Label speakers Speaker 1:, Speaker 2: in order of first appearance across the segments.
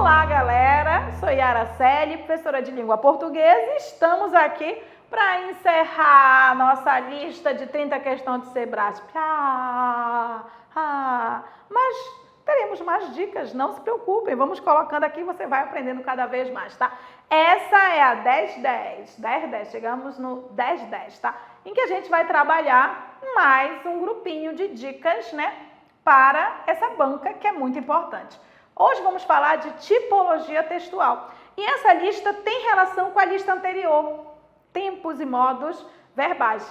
Speaker 1: Olá, galera! Sou Yara Celi, professora de língua portuguesa, e estamos aqui para encerrar a nossa lista de 30 questões de Sebrasp. Mas teremos mais dicas, não se preocupem, vamos colocando aqui e você vai aprendendo cada vez mais, tá? Essa é a 10-10, chegamos no 10-10, tá? Em que a gente vai trabalhar mais um grupinho de dicas, né, para essa banca que é muito importante. Hoje vamos falar de tipologia textual. E essa lista tem relação com a lista anterior, tempos e modos verbais.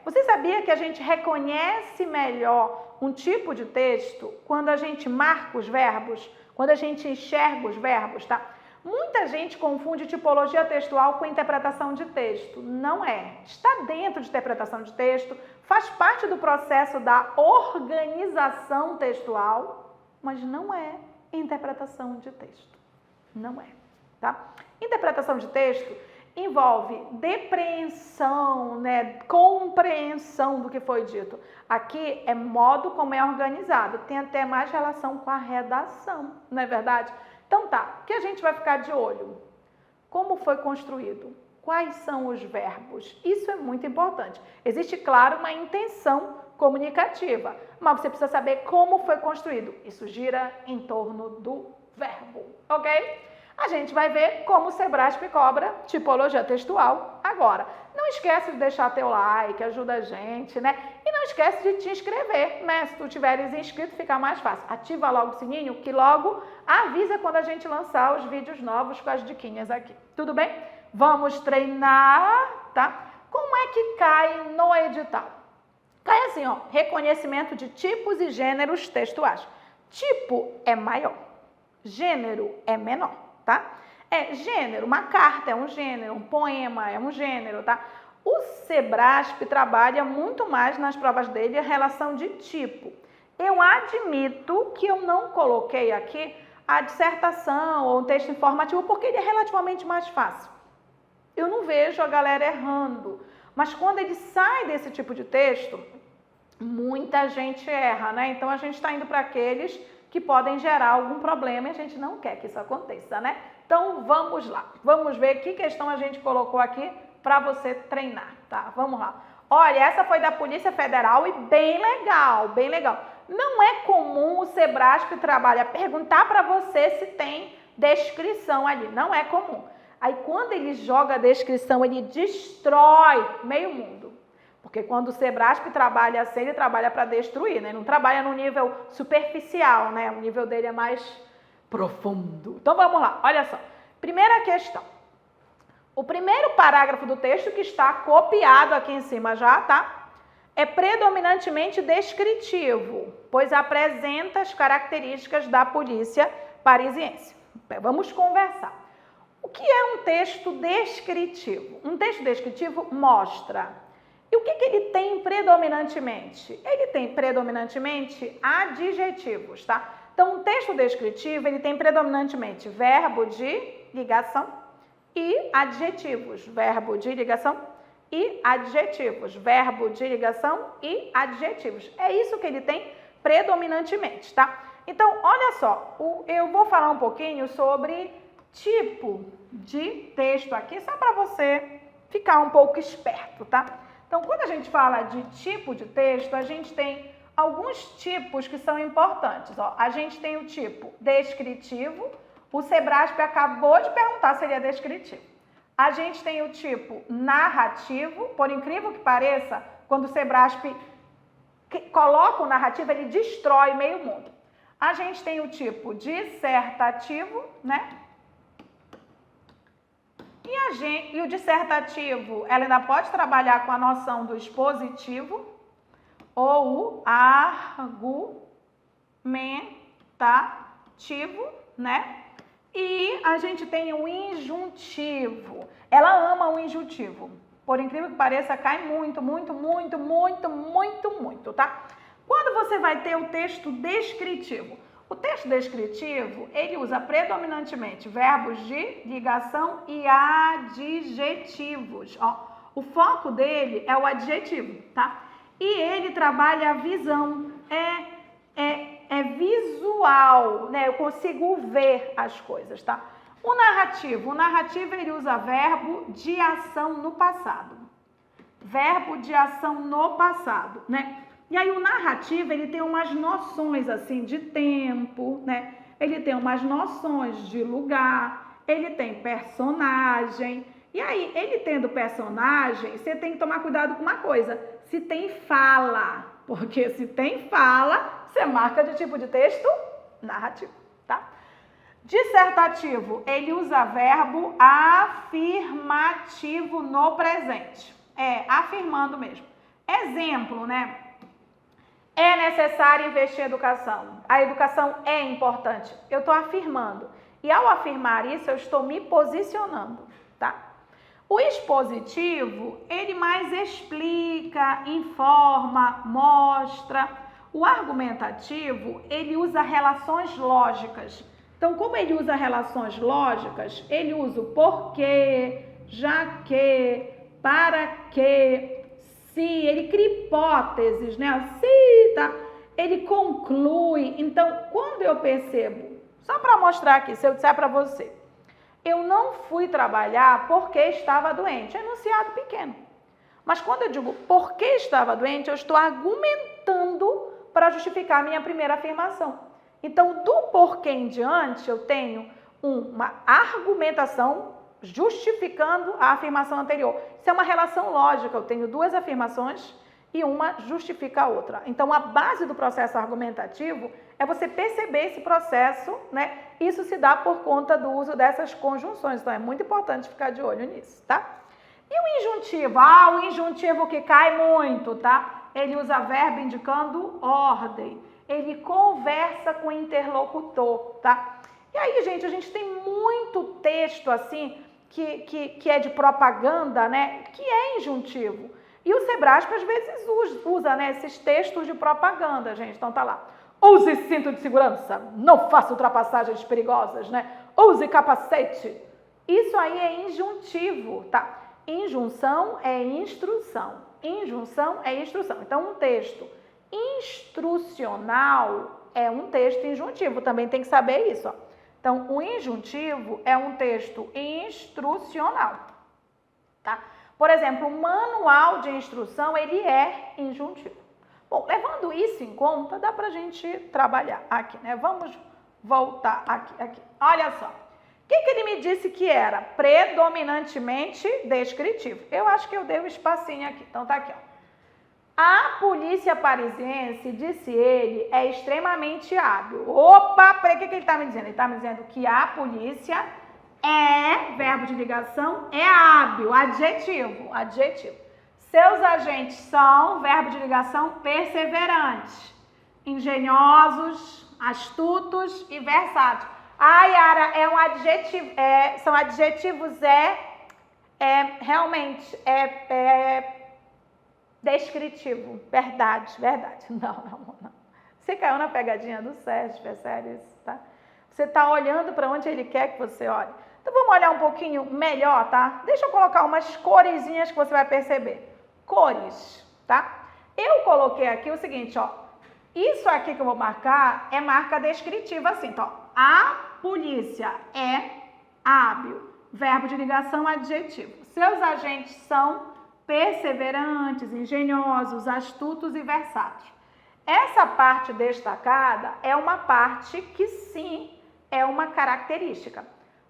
Speaker 1: Você sabia que a gente reconhece melhor um tipo de texto quando a gente marca os verbos, quando a gente enxerga os verbos, tá? Muita gente confunde tipologia textual com interpretação de texto. Não é. Está dentro de interpretação de texto, faz parte do processo da organização textual, mas não é interpretação de texto. Não é, tá? Interpretação de texto envolve depreensão, né, compreensão do que foi dito. Aqui é modo como é organizado, tem até mais relação com a redação, não é verdade? Então tá, o que a gente vai ficar de olho? Como foi construído? Quais são os verbos? Isso é muito importante. Existe, claro, uma intenção comunicativa, mas você precisa saber como foi construído. Isso gira em torno do verbo, ok? A gente vai ver como o Sebrasp cobra tipologia textual agora. Não esquece de deixar teu like, ajuda a gente, né? E não esquece de te inscrever, né? Se tu tiveres inscrito, fica mais fácil. Ativa logo o sininho, que logo avisa quando a gente lançar os vídeos novos com as diquinhas aqui. Tudo bem? Vamos treinar, tá? Como é que cai no edital? Cai assim, ó, reconhecimento de tipos e gêneros textuais. Tipo é maior, gênero é menor, tá? Gênero, uma carta é um gênero, um poema é um gênero, tá? O Sebrasp trabalha muito mais nas provas dele a relação de tipo. Eu admito que eu não coloquei aqui a dissertação ou um texto informativo porque ele é relativamente mais fácil. Eu não vejo a galera errando, mas quando ele sai desse tipo de texto, muita gente erra, né? Então a gente está indo para aqueles que podem gerar algum problema e a gente não quer que isso aconteça, né? Então vamos lá, vamos ver que questão a gente colocou aqui para você treinar, tá? Vamos lá. Olha, essa foi da Polícia Federal e bem legal, bem legal. Não é comum o Sebrasp trabalhar, perguntar para você se tem descrição ali, não é comum. Aí quando ele joga a descrição, ele destrói meio mundo. Porque quando o Sebrasp trabalha assim, ele trabalha para destruir, né? Não trabalha no nível superficial, né? O nível dele é mais profundo. Então vamos lá, olha só. Primeira questão. O primeiro parágrafo do texto, que está copiado aqui em cima já, tá? É predominantemente descritivo, pois apresenta as características da polícia parisiense. Vamos conversar. O que é um texto descritivo? Um texto descritivo mostra. E o que ele tem predominantemente? Ele tem predominantemente adjetivos, tá? Então, um texto descritivo, ele tem predominantemente verbo de ligação e adjetivos. Verbo de ligação e adjetivos. Verbo de ligação e adjetivos. É isso que ele tem predominantemente, tá? Então, olha só, eu vou falar um pouquinho sobre tipo de texto aqui, só para você ficar um pouco esperto, tá? Então, quando a gente fala de tipo de texto, a gente tem alguns tipos que são importantes. Ó. A gente tem o tipo descritivo, o Sebrasp acabou de perguntar se ele é descritivo. A gente tem o tipo narrativo, por incrível que pareça, quando o Sebrasp coloca o narrativo, ele destrói meio mundo. A gente tem o tipo dissertativo, né? E o dissertativo, ela ainda pode trabalhar com a noção do expositivo ou o argumentativo, né? E a gente tem o injuntivo. Ela ama o injuntivo. Por incrível que pareça, cai muito, tá? Quando você vai ter o texto descritivo? O texto descritivo, ele usa predominantemente verbos de ligação e adjetivos. Ó, o foco dele é o adjetivo, tá? E ele trabalha a visão, é visual. visual, né? Eu consigo ver as coisas, tá? O narrativo ele usa verbo de ação no passado. Verbo de ação no passado, né? E aí o narrativo, ele tem umas noções assim de tempo, né? Ele tem umas noções de lugar, ele tem personagem. E aí, ele tendo personagem, você tem que tomar cuidado com uma coisa. Se tem fala, porque se tem fala, você marca de tipo de texto narrativo, tá? Dissertativo, ele usa verbo afirmativo no presente. Afirmando mesmo. Exemplo, né? É necessário investir em educação. A educação é importante. Eu estou afirmando. E ao afirmar isso, eu estou me posicionando, tá? O expositivo, ele mais explica, informa, mostra. O argumentativo, ele usa relações lógicas. Então, como ele usa relações lógicas, ele usa o porquê, já que, para que, se, ele cria hipóteses, né? Se, tá? Ele conclui. Então, quando eu percebo, só para mostrar aqui, se eu disser para você, eu não fui trabalhar porque estava doente, é enunciado pequeno. Mas quando eu digo porque estava doente, eu estou argumentando para justificar a minha primeira afirmação. Então, do porquê em diante, eu tenho uma argumentação justificando a afirmação anterior. Isso é uma relação lógica, eu tenho duas afirmações e uma justifica a outra. Então, a base do processo argumentativo é você perceber esse processo, né? Isso se dá por conta do uso dessas conjunções, então é muito importante ficar de olho nisso, tá? E o injuntivo? O injuntivo que cai muito, tá? Ele usa verbo indicando ordem, ele conversa com o interlocutor, tá? E aí, gente, a gente tem muito texto assim que é de propaganda, né? Que é injuntivo. E o Sebrasp às vezes usa, né, esses textos de propaganda, gente. Então tá lá. Use cinto de segurança, não faça ultrapassagens perigosas, né? Use capacete. Isso aí é injuntivo, tá? Injunção é instrução. Injunção é instrução. Então, um texto instrucional é um texto injuntivo. Também tem que saber isso, ó. Então, o injuntivo é um texto instrucional, tá? Por exemplo, o manual de instrução, ele é injuntivo. Bom, levando isso em conta, dá pra gente trabalhar aqui, né? Vamos voltar aqui. Olha só. O que ele me disse que era? Predominantemente descritivo. Eu acho que eu dei um espacinho aqui. Então, tá aqui, ó. A polícia parisiense, disse ele, é extremamente hábil. Opa, peraí, o que ele está me dizendo? Ele está me dizendo que a polícia verbo de ligação, é hábil, adjetivo. Seus agentes são, verbo de ligação, perseverantes, engenhosos, astutos e versáteis. Yara, é um adjetivo, são adjetivos, realmente, descritivo, verdade. Não. Você caiu na pegadinha do Sérgio, percebe isso, tá? Você está olhando para onde ele quer que você olhe. Então, vamos olhar um pouquinho melhor, tá? Deixa eu colocar umas coresinhas que você vai perceber. Cores, tá? Eu coloquei aqui o seguinte, ó. Isso aqui que eu vou marcar é marca descritiva, assim, então, ó. A polícia é hábil. Verbo de ligação, adjetivo. Seus agentes são perseverantes, engenhosos, astutos e versáteis. Essa parte destacada é uma parte que sim é uma característica.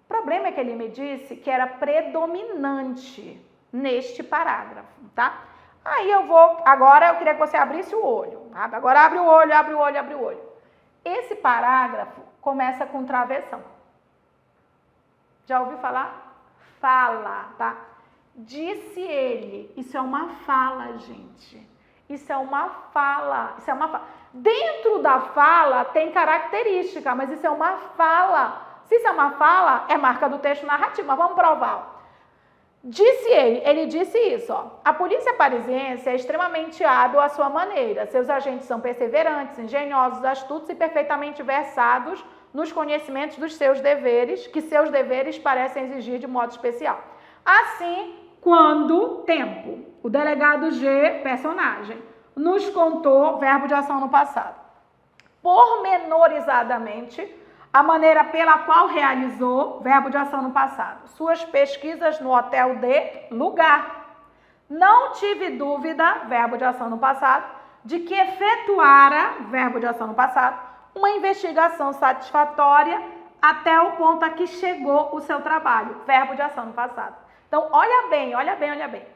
Speaker 1: O problema é que ele me disse que era predominante neste parágrafo, tá? Aí agora eu queria que você abrisse o olho, tá? Agora abre o olho. Esse parágrafo começa com travessão. Já ouviu falar? Fala, tá? Disse ele. Isso é uma fala, gente. Isso é uma fala. Dentro da fala tem característica, mas isso é uma fala. Se isso é uma fala, é marca do texto narrativo. Mas vamos provar. Disse ele disse isso, ó. A polícia parisiense é extremamente hábil à sua maneira. Seus agentes são perseverantes, engenhosos, astutos e perfeitamente versados nos conhecimentos dos seus deveres, que seus deveres parecem exigir de modo especial. Assim, quando tempo, o delegado G, personagem, nos contou, verbo de ação no passado. pormenorizadamente a maneira pela qual realizou, verbo de ação no passado, suas pesquisas no hotel de lugar. Não tive dúvida, verbo de ação no passado, de que efetuara, verbo de ação no passado, uma investigação satisfatória até o ponto a que chegou o seu trabalho, verbo de ação no passado. Então, olha bem, olha bem, olha bem.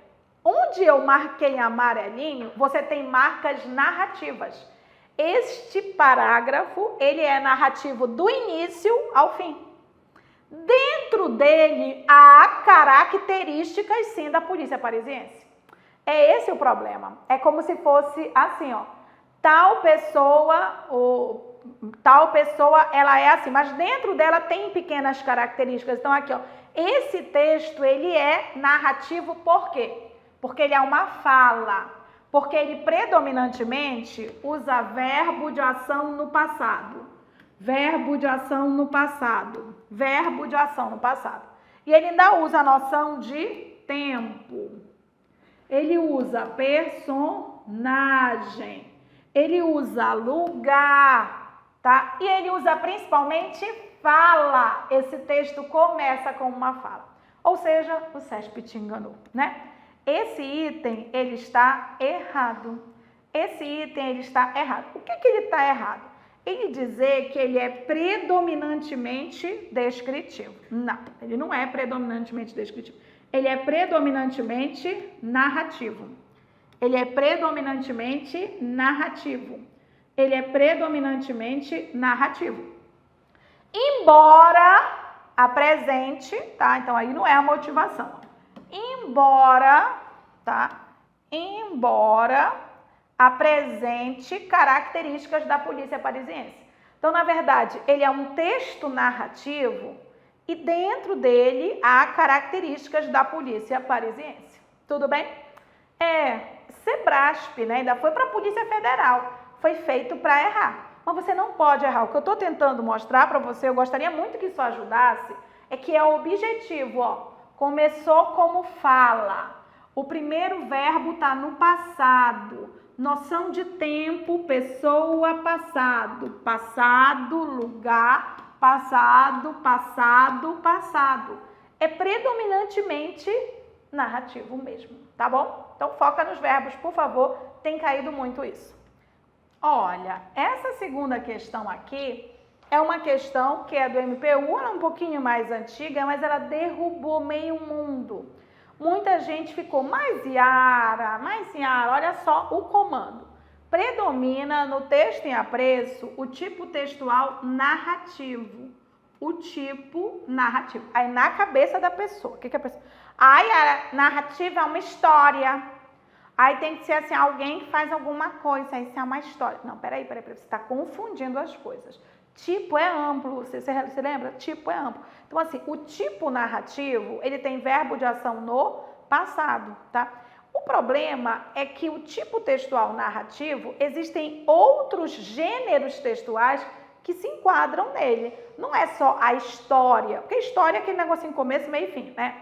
Speaker 1: Onde eu marquei em amarelinho, você tem marcas narrativas. Este parágrafo, ele é narrativo do início ao fim. Dentro dele, há características, sim, da polícia parisiense. É esse o problema. É como se fosse assim, ó. Tal pessoa, ela é assim, mas dentro dela tem pequenas características. Então, aqui, ó. Esse texto, ele é narrativo por quê? Porque ele é uma fala. Porque ele predominantemente usa verbo de ação no passado. Verbo de ação no passado. Verbo de ação no passado. E ele ainda usa a noção de tempo. Ele usa personagem. Ele usa lugar, tá? E ele usa principalmente fala. Esse texto começa com uma fala. Ou seja, o CESP te enganou, né? Esse item, ele está errado. Esse item, ele está errado. O que ele está errado? Ele dizer que ele é predominantemente descritivo. Não, ele não é predominantemente descritivo. Ele é predominantemente narrativo. Ele é predominantemente narrativo. Ele é predominantemente narrativo. Embora apresente, tá? Então, aí não é a motivação. Embora, tá? Embora apresente características da polícia parisiense. Então, na verdade, ele é um texto narrativo e dentro dele há características da polícia parisiense. Tudo bem? Sebrasp, né? Ainda foi para a Polícia Federal. Foi feito para errar. Mas você não pode errar. O que eu estou tentando mostrar para você, eu gostaria muito que isso ajudasse, é que é o objetivo, ó. Começou como fala. O primeiro verbo está no passado. Noção de tempo, pessoa, passado. Passado, lugar, passado, passado, passado. É predominantemente narrativo mesmo, tá bom? Então foca nos verbos, por favor. Tem caído muito isso. Olha, essa segunda questão aqui é uma questão que é do MPU, ela é um pouquinho mais antiga, mas ela derrubou meio mundo. Muita gente ficou, mas Yara, olha só o comando. Predomina no texto em apreço o tipo textual narrativo. O tipo narrativo. Aí na cabeça da pessoa, o que a pessoa... Yara, narrativa é uma história. Aí tem que ser assim, alguém que faz alguma coisa, isso é uma história. Não, peraí, você está confundindo as coisas. Tipo é amplo, você lembra? Tipo é amplo. Então, assim, o tipo narrativo, ele tem verbo de ação no passado, tá? O problema é que o tipo textual narrativo, existem outros gêneros textuais que se enquadram nele. Não é só a história, porque história é aquele negocinho começo, meio e fim, né?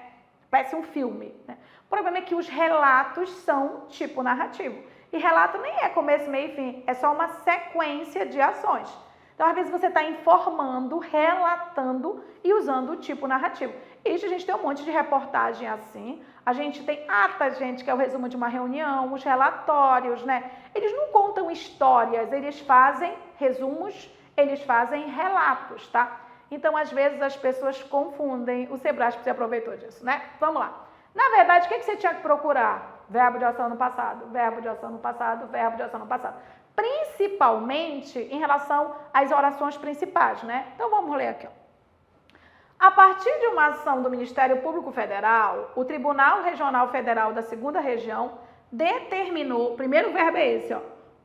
Speaker 1: Parece um filme, né? O problema é que os relatos são tipo narrativo. E relato nem é começo, meio e fim, é só uma sequência de ações. Então, às vezes, você está informando, relatando e usando o tipo narrativo. Isso a gente tem um monte de reportagem assim. A gente tem ata, gente, que é o resumo de uma reunião, os relatórios, né? Eles não contam histórias, eles fazem resumos, eles fazem relatos, tá? Então, às vezes, as pessoas confundem. O Sebrasp se aproveitou disso, né? Vamos lá. Na verdade, o que você tinha que procurar? Verbo de ação no passado, verbo de ação no passado, verbo de ação no passado. Principalmente em relação às orações principais, né? Então, vamos ler aqui, ó. A partir de uma ação do Ministério Público Federal, o Tribunal Regional Federal da 2ª Região determinou, o primeiro verbo é esse, ó.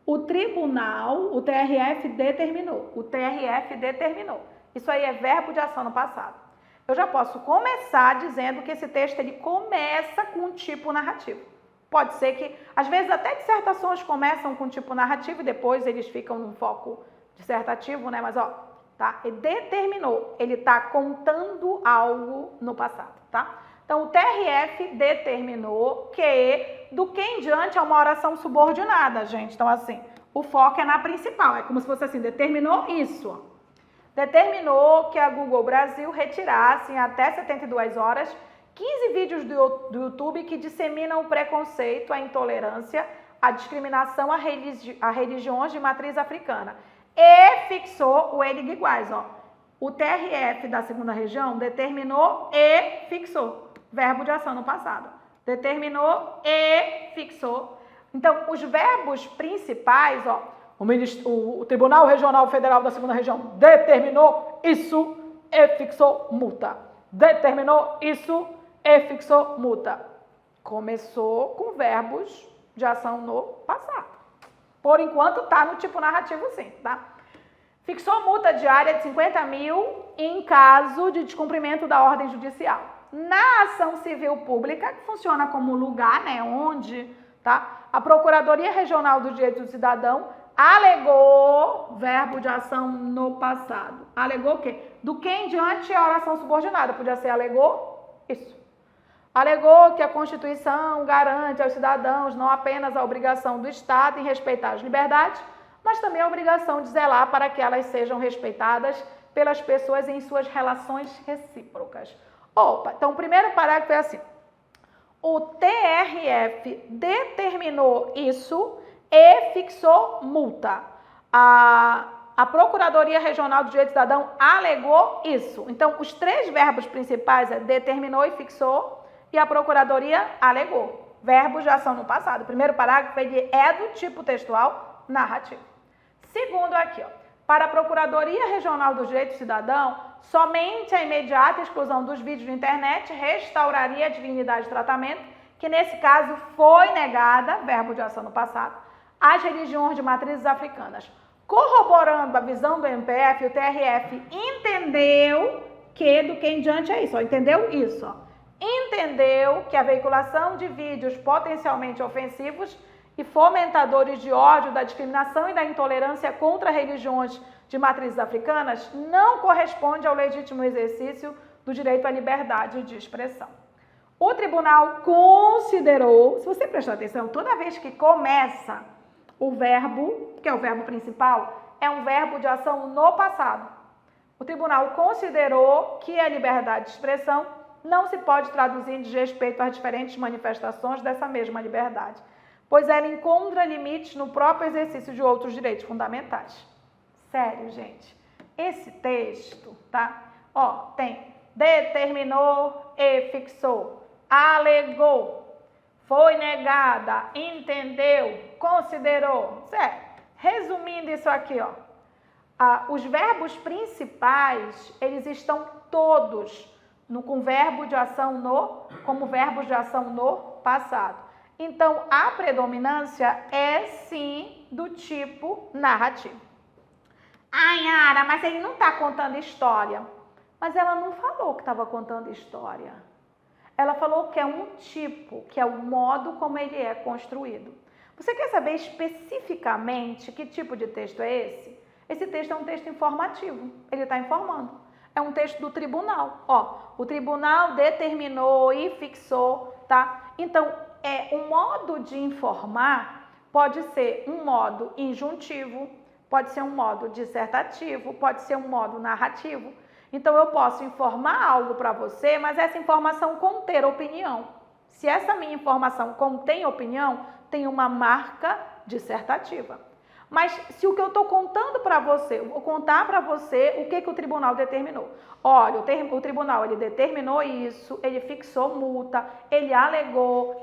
Speaker 1: O tribunal, o TRF determinou, o TRF determinou. Isso aí é verbo de ação no passado. Eu já posso começar dizendo que esse texto ele começa com um tipo narrativo. Pode ser que, às vezes, até dissertações começam com tipo narrativo e depois eles ficam num foco dissertativo, né? Mas, ó, tá? Ele determinou, ele tá contando algo no passado, tá? Então, o TRF determinou que do que em diante é uma oração subordinada, gente. Então, assim, O foco é na principal, é como se fosse assim, determinou isso, ó. Determinou que a Google Brasil retirasse em até 72 horas 15 vídeos do YouTube que disseminam o preconceito, a intolerância, a discriminação a religiões de matriz africana. E fixou o N iguais, ó. O TRF da segunda região determinou e fixou. Verbo de ação no passado. Determinou e fixou. Então, os verbos principais, ó. O Tribunal Regional Federal da segunda região determinou isso e fixou multa. Determinou isso e fixou multa. Começou com verbos de ação no passado. Por enquanto, tá no tipo narrativo sim, tá? Fixou multa diária de 50 mil em caso de descumprimento da ordem judicial. Na ação civil pública, que funciona como lugar, né, onde, tá? A Procuradoria Regional dos Direitos do Cidadão alegou verbo de ação no passado. Alegou o quê? Do que em diante é a oração subordinada. Podia ser alegou isso. Alegou que a Constituição garante aos cidadãos não apenas a obrigação do Estado em respeitar as liberdades, mas também a obrigação de zelar para que elas sejam respeitadas pelas pessoas em suas relações recíprocas. Opa, então o primeiro parágrafo é assim. O TRF determinou isso e fixou multa. A Procuradoria Regional do Direito do Cidadão alegou isso. Então, os três verbos principais é determinou e fixou e a Procuradoria alegou. Verbos de ação no passado. O primeiro parágrafo ele é do tipo textual narrativo. Segundo aqui, ó, para a Procuradoria Regional do Direito do Cidadão, somente a imediata exclusão dos vídeos de internet restauraria a dignidade de tratamento, que nesse caso foi negada, verbo de ação no passado, às religiões de matrizes africanas. Corroborando a visão do MPF, o TRF entendeu que, do que em diante é isso, ó, entendeu isso, ó. Entendeu que a veiculação de vídeos potencialmente ofensivos e fomentadores de ódio, da discriminação e da intolerância contra religiões de matrizes africanas não corresponde ao legítimo exercício do direito à liberdade de expressão. O tribunal considerou, se você prestar atenção, toda vez que começa o verbo, que é o verbo principal, é um verbo de ação no passado. O tribunal considerou que a liberdade de expressão não se pode traduzir em desrespeito às diferentes manifestações dessa mesma liberdade, pois ela encontra limites no próprio exercício de outros direitos fundamentais. Sério, gente. Esse texto, tá? Ó, tem determinou e fixou, alegou, foi negada, entendeu, considerou. Certo? Resumindo isso aqui, ó. Os verbos principais, eles estão todos com verbo de ação como verbos de ação no passado. Então, a predominância é sim do tipo narrativo. Ai, Yara, mas ele não está contando história. Mas ela não falou que estava contando história. Ela falou que é um tipo, que é o modo como ele é construído. Você quer saber especificamente que tipo de texto é esse? Esse texto é um texto informativo. Ele está informando. É um texto do tribunal. Ó, o tribunal determinou e fixou, tá? Então, um modo de informar pode ser um modo injuntivo, pode ser um modo dissertativo, pode ser um modo narrativo. Então, eu posso informar algo para você, mas essa informação conter opinião. Se essa minha informação contém opinião, tem uma marca dissertativa. Mas se o que eu estou contando para você, eu vou contar para você o que o tribunal determinou. Olha, o tribunal ele determinou isso, ele fixou multa, ele alegou,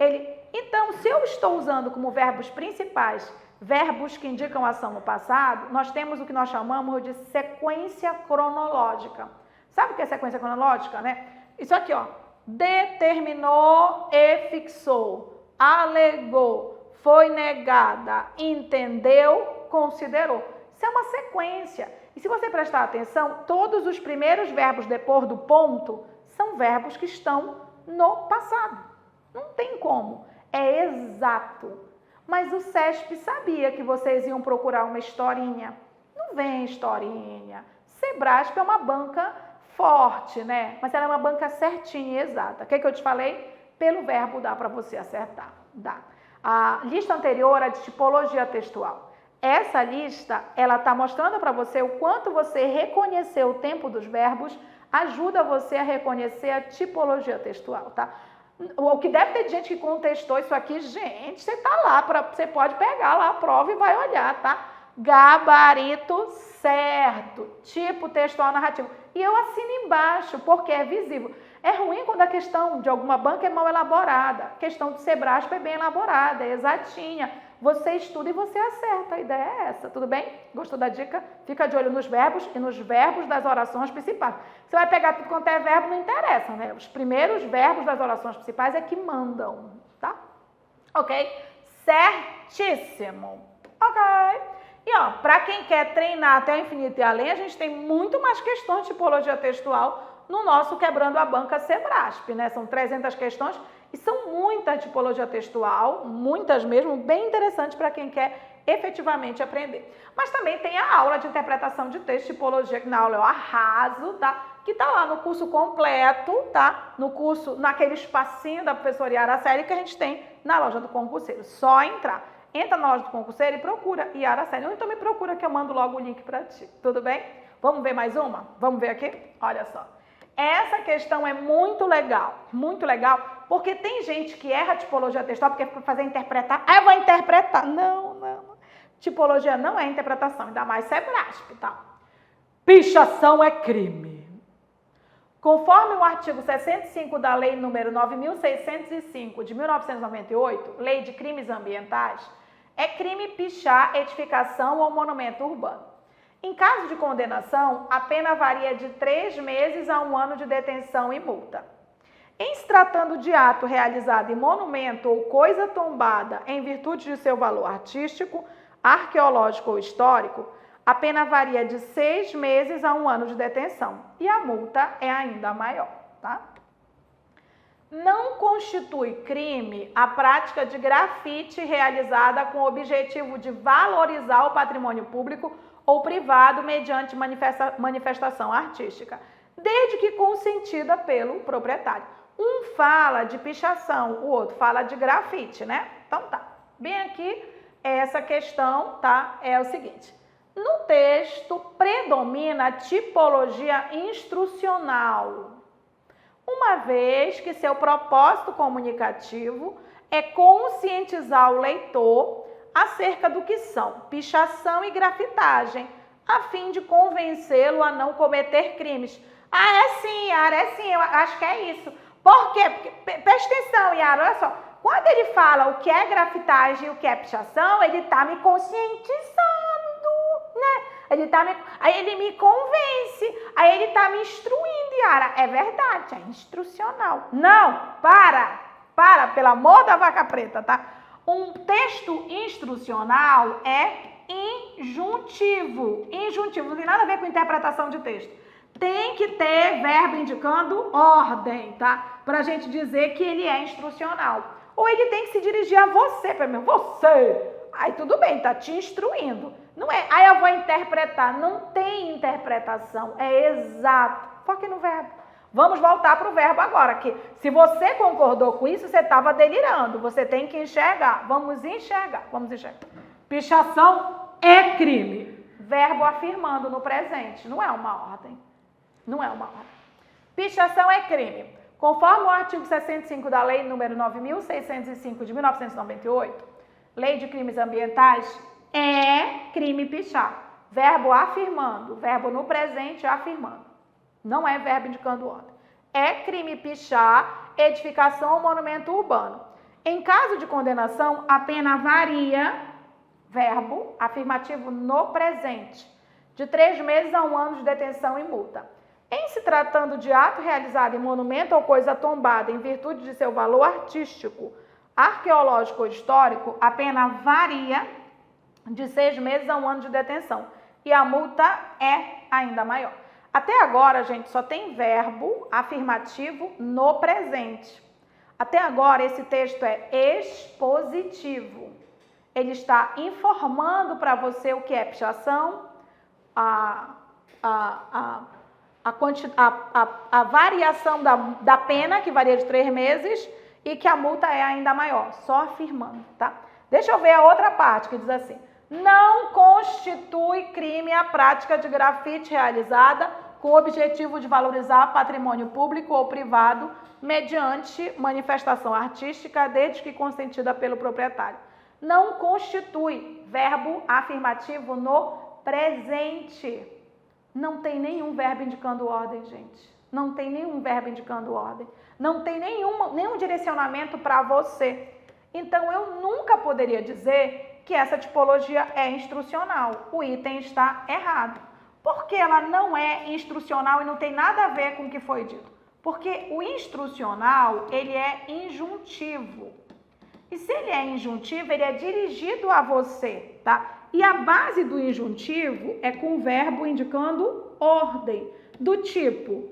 Speaker 1: Então, se eu estou usando como verbos principais, verbos que indicam ação no passado, nós temos o que nós chamamos de sequência cronológica. Sabe o que é sequência cronológica, né? Isso aqui, ó. Determinou e fixou, alegou, foi negada, entendeu, considerou. Isso é uma sequência. E se você prestar atenção, todos os primeiros verbos depois do ponto são verbos que estão no passado. Não tem como. É exato. Mas o CESP sabia que vocês iam procurar uma historinha. Não vem historinha. Sebrasp é uma banca forte, né? Mas ela é uma banca certinha e exata. O que eu te falei? Pelo verbo dá para você acertar. Dá. A lista anterior é de tipologia textual. Essa lista, ela está mostrando para você o quanto você reconhecer o tempo dos verbos ajuda você a reconhecer a tipologia textual, tá? O que deve ter gente que contestou isso aqui, gente, você tá lá, você pode pegar lá a prova e vai olhar, tá? Gabarito certo, tipo textual narrativo. E eu assino embaixo, porque é visível. É ruim quando a questão de alguma banca é mal elaborada. A questão de Sebrasp é bem elaborada, é exatinha. Você estuda e você acerta. A ideia é essa, tudo bem? Gostou da dica? Fica de olho nos verbos e nos verbos das orações principais. Você vai pegar tudo quanto é verbo, não interessa, né? Os primeiros verbos das orações principais é que mandam, tá? Ok? Certíssimo. Ok. E ó, para quem quer treinar até o infinito e além, a gente tem muito mais questões de tipologia textual no nosso Quebrando a Banca Sebrasp, né? São 300 questões e são muita tipologia textual, muitas mesmo, bem interessantes para quem quer efetivamente aprender. Mas também tem a aula de interpretação de texto, tipologia, que na aula eu arraso, tá? Que tá lá no curso completo, tá? No curso, naquele espacinho da professora Yara Celi que a gente tem na loja do concurseiro. Só entrar. Entra na loja do concurseiro e procura Yara Celi. Ou então me procura que eu mando logo o link para ti. Tudo bem? Vamos ver mais uma? Vamos ver aqui? Olha só. Essa questão é muito legal, porque tem gente que erra a tipologia textual porque fica fazer interpretar. Ah, eu vou interpretar. Não. Tipologia não é interpretação, ainda mais Sebrasp, tá? Pichação é crime. Conforme o artigo 65 da Lei número 9.605 de 1998, Lei de Crimes Ambientais, é crime pichar edificação ou monumento urbano. Em caso de condenação, a pena varia de 3 meses a 1 ano de detenção e multa. Em se tratando de ato realizado em monumento ou coisa tombada em virtude de seu valor artístico, arqueológico ou histórico, a pena varia de 6 meses a 1 ano de detenção e a multa é ainda maior, tá? Não constitui crime a prática de grafite realizada com o objetivo de valorizar o patrimônio público ou privado mediante manifestação artística, desde que consentida pelo proprietário. Um fala de pichação, o outro fala de grafite, né? Então tá, bem aqui, essa questão, tá? É o seguinte, no texto predomina a tipologia instrucional, uma vez que seu propósito comunicativo é conscientizar o leitor acerca do que são pichação e grafitagem, a fim de convencê-lo a não cometer crimes. Ah, é sim, Yara, é sim, eu acho que é isso. Por quê? Porque, presta atenção, Yara, olha só, quando ele fala o que é grafitagem e o que é pichação, ele está me conscientizando, né? Aí ele me convence, aí ele está me instruindo, Yara. É verdade, é instrucional. Não, para, pelo amor da vaca preta, tá? Um texto instrucional é injuntivo. Injuntivo não tem nada a ver com interpretação de texto. Tem que ter verbo indicando ordem, tá? Pra gente dizer que ele é instrucional. Ou ele tem que se dirigir a você, pelo menos, você. Aí tudo bem, tá te instruindo. Não é, aí eu vou interpretar. Não tem interpretação, é exato. Foque no verbo. Vamos voltar para o verbo agora, que se você concordou com isso, você estava delirando. Você tem que enxergar. Vamos enxergar. Pichação é crime. Verbo afirmando no presente. Não é uma ordem. Pichação é crime. Conforme o artigo 65 da Lei número 9.605 de 1998, Lei de Crimes Ambientais, é crime pichar. Verbo afirmando. Verbo no presente afirmando. Não é verbo indicando ordem. É crime pichar edificação ou monumento urbano. Em caso de condenação, a pena varia, verbo afirmativo no presente, de 3 meses a 1 ano de detenção e multa. Em se tratando de ato realizado em monumento ou coisa tombada em virtude de seu valor artístico, arqueológico ou histórico, a pena varia de 6 meses a 1 ano de detenção e a multa é ainda maior. Até agora, gente, só tem verbo afirmativo no presente. Até agora, esse texto é expositivo. Ele está informando para você o que é pichação, a variação da pena, que varia de 3 meses, e que a multa é ainda maior. Só afirmando, tá? Deixa eu ver a outra parte que diz assim. Não constitui crime a prática de grafite realizada com o objetivo de valorizar patrimônio público ou privado mediante manifestação artística, desde que consentida pelo proprietário. Não constitui, verbo afirmativo no presente. Não tem nenhum verbo indicando ordem, gente. Não tem nenhum verbo indicando ordem. Não tem nenhum direcionamento para você. Então, eu nunca poderia dizer que essa tipologia é instrucional. O item está errado. Por que ela não é instrucional e não tem nada a ver com o que foi dito? Porque o instrucional, ele é injuntivo. E se ele é injuntivo, ele é dirigido a você, tá? E a base do injuntivo é com o verbo indicando ordem, do tipo,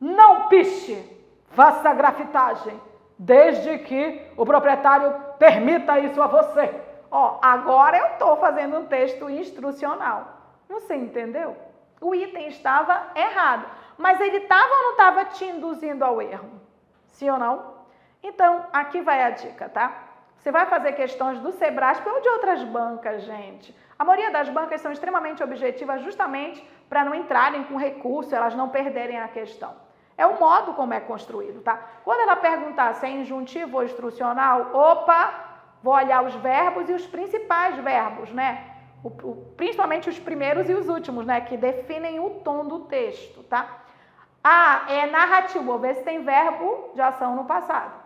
Speaker 1: não piche, faça grafitagem, desde que o proprietário permita isso a você. Ó, agora eu estou fazendo um texto instrucional. Você entendeu? O item estava errado, mas ele estava ou não estava te induzindo ao erro? Sim ou não? Então, aqui vai a dica, tá? Você vai fazer questões do Sebrasp ou de outras bancas, gente. A maioria das bancas são extremamente objetivas justamente para não entrarem com recurso, elas não perderem a questão. É o modo como é construído, tá? Quando ela perguntar se é injuntivo ou instrucional, opa, vou olhar os verbos e os principais verbos, né? Principalmente os primeiros e os últimos, né? Que definem o tom do texto, tá? Ah, é narrativo, vou ver se tem verbo de ação no passado.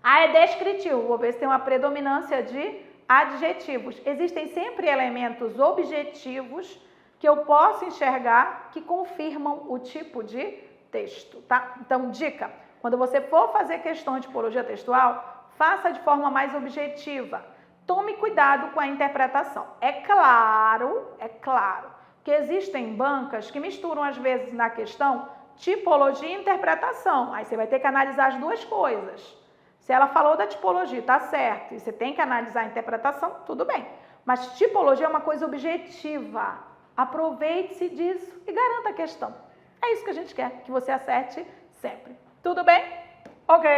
Speaker 1: Ah, é descritivo, vou ver se tem uma predominância de adjetivos. Existem sempre elementos objetivos que eu posso enxergar que confirmam o tipo de texto, tá? Então, dica, quando você for fazer questão de tipologia textual, faça de forma mais objetiva. Tome cuidado com a interpretação. É claro que existem bancas que misturam às vezes na questão tipologia e interpretação. Aí você vai ter que analisar as duas coisas. Se ela falou da tipologia, tá certo, e você tem que analisar a interpretação, tudo bem. Mas tipologia é uma coisa objetiva. Aproveite-se disso e garanta a questão. É isso que a gente quer, que você acerte sempre. Tudo bem? Ok.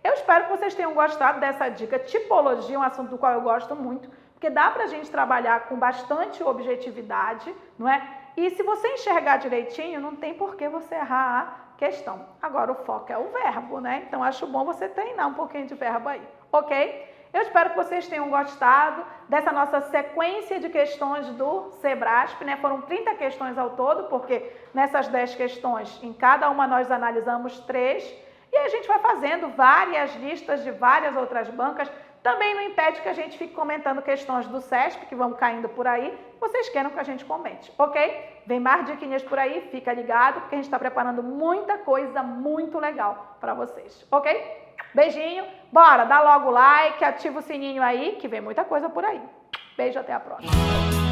Speaker 1: Eu espero que vocês tenham gostado dessa dica. Tipologia é um assunto do qual eu gosto muito, porque dá pra gente trabalhar com bastante objetividade, não é? E se você enxergar direitinho, não tem por que você errar a questão. Agora, o foco é o verbo, né? Então, acho bom você treinar um pouquinho de verbo aí, ok? Eu espero que vocês tenham gostado dessa nossa sequência de questões do Sebrasp, né? Foram 30 questões ao todo, porque nessas 10 questões, em cada uma nós analisamos 3, e a gente vai fazendo várias listas de várias outras bancas. Também não impede que a gente fique comentando questões do SESP, que vão caindo por aí, vocês queiram que a gente comente, ok? Vem mais diquinhas por aí, fica ligado, porque a gente está preparando muita coisa muito legal para vocês, ok? Beijinho, bora, dá logo o like, ativa o sininho aí, que vem muita coisa por aí. Beijo, até a próxima.